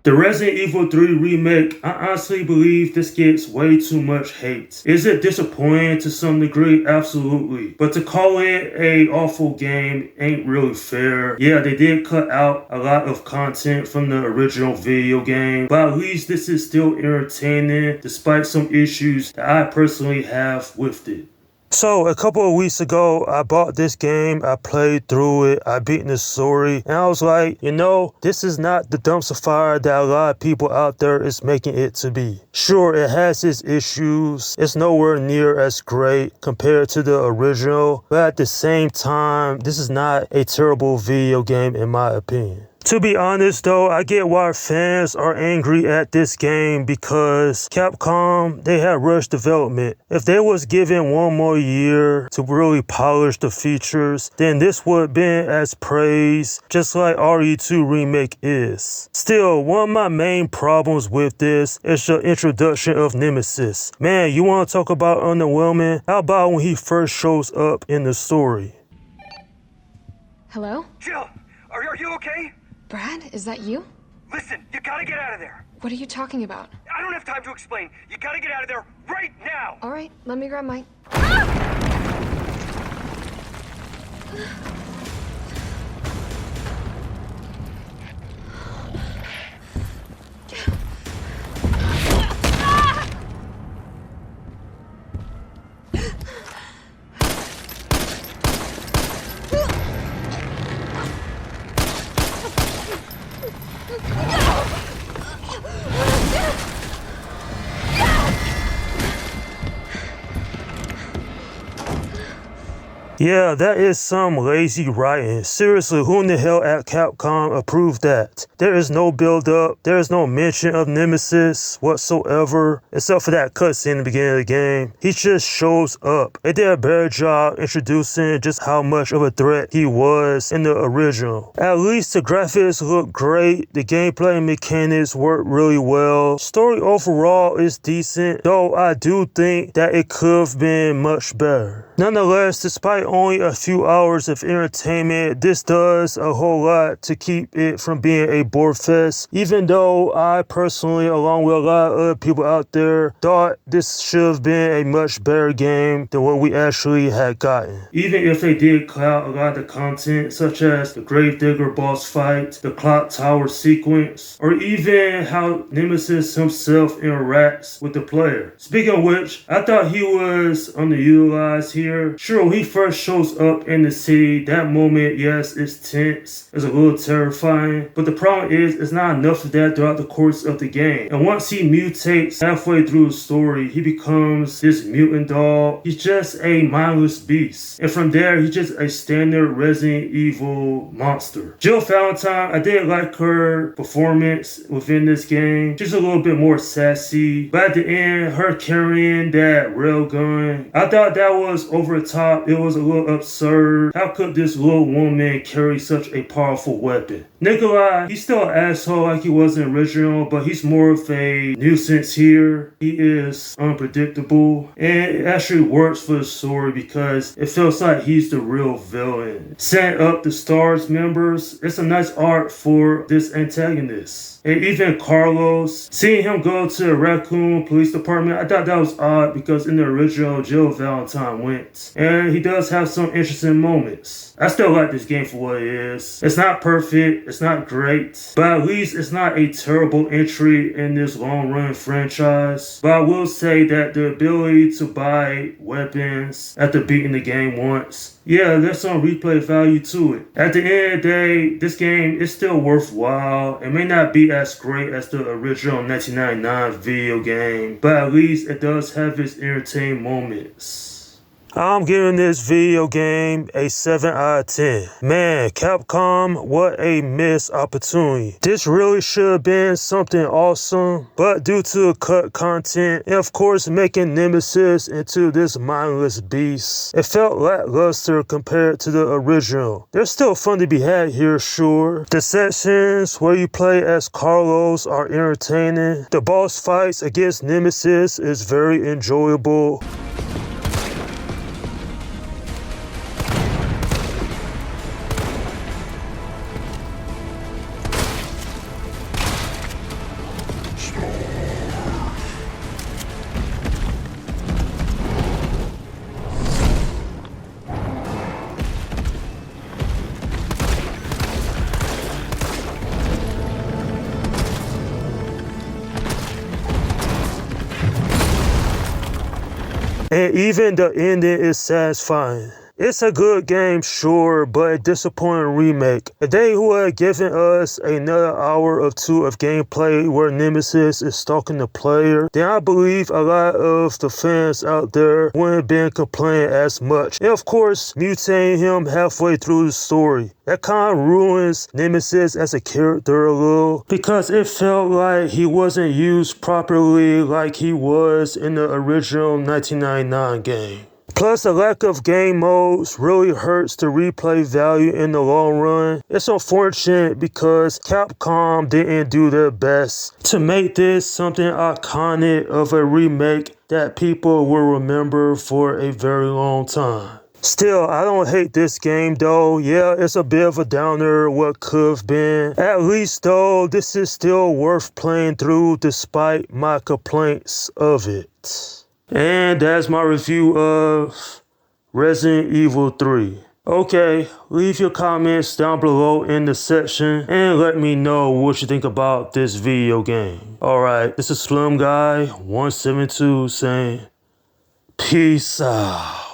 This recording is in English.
The Resident Evil 3 remake, I honestly believe this gets way too much hate. Is it disappointing to some degree? Absolutely. But to call it a awful game ain't really fair. Yeah, they did cut out a lot of content from the original video game, but at least this is still entertaining despite some issues that I personally have with it. So a couple of weeks ago, I bought this game, I played through it, I beat the story, and I was like, this is not the dumpster fire that a lot of people out there is making it to be. Sure, it has its issues, it's nowhere near as great compared to the original, but at the same time, this is not a terrible video game in my opinion. To be honest though, I get why fans are angry at this game because Capcom, they had rushed development. If they was given one more year to really polish the features, then this would have been as praised, just like RE2 Remake is. Still, one of my main problems with this is the introduction of Nemesis. Man, you want to talk about underwhelming? How about when he first shows up in the story? Hello? Jill, are you okay? Brad, is that you? Listen, you gotta get out of there. What are you talking about? I don't have time to explain. You gotta get out of there right now. All right, let me grab my... Yeah, that is some lazy writing. Seriously, who in the hell at Capcom approved that? There is no build-up, there is no mention of Nemesis whatsoever, except for that cutscene in the beginning of the game. He just shows up. They did a better job introducing just how much of a threat he was in the original. At least the graphics look great, the gameplay mechanics work really well. Story overall is decent, though I do think that it could have been much better. Nonetheless, despite only a few hours of entertainment, this does a whole lot to keep it from being a bore fest, even though I personally, along with a lot of other people out there, thought this should have been a much better game than what we actually had gotten. Even if they did cut out a lot of the content, such as the Gravedigger boss fight, the clock tower sequence, or even how Nemesis himself interacts with the player. Speaking of which, I thought he was underutilized here. Sure, when he first shows up in the city, that moment, yes, it's tense, it's a little terrifying, but the problem is, it's not enough of that throughout the course of the game. And once he mutates halfway through the story, he becomes this mutant dog. He's just a mindless beast. And from there, he's just a standard Resident Evil monster. Jill Valentine, I did like her performance within this game. She's a little bit more sassy, but at the end, her carrying that railgun, I thought that was over the top. It was a little absurd. How could this little woman carry such a powerful weapon? Nikolai, he's still an asshole like he was in the original, but he's more of a nuisance here. He is unpredictable, and it actually works for the story because it feels like he's the real villain. Setting up the STARS members, it's a nice art for this antagonist. And even Carlos, seeing him go to the Raccoon Police Department, I thought that was odd because in the original, Jill Valentine went. And he does have some interesting moments. I still like this game for what it is. It's not perfect, it's not great, but at least it's not a terrible entry in this long-run franchise. But I will say that the ability to buy weapons after beating the game once, yeah, there's some replay value to it. At the end of the day, this game is still worthwhile. It may not be as great as the original 1999 video game, but at least it does have its entertaining moments. I'm giving this video game a 7 out of 10. Man, Capcom, what a missed opportunity. This really should have been something awesome, but due to the cut content, and of course making Nemesis into this mindless beast, it felt lackluster compared to the original. There's still fun to be had here, sure. The sections where you play as Carlos are entertaining. The boss fights against Nemesis is very enjoyable. And even the ending is satisfying. It's a good game, sure, but a disappointing remake. If they would have given us another hour or two of gameplay where Nemesis is stalking the player, then I believe a lot of the fans out there wouldn't have been complaining as much. And of course, mutating him halfway through the story. That kind of ruins Nemesis as a character a little, because it felt like he wasn't used properly like he was in the original 1999 game. Plus, the lack of game modes really hurts the replay value in the long run. It's unfortunate because Capcom didn't do their best to make this something iconic of a remake that people will remember for a very long time. Still, I don't hate this game though. Yeah, it's a bit of a downer what could have been. At least though, this is still worth playing through despite my complaints of it. And that's my review of Resident Evil 3. Okay, leave your comments down below in the section and let me know what you think about this video game. Alright, this is Slim Guy 172 saying peace out.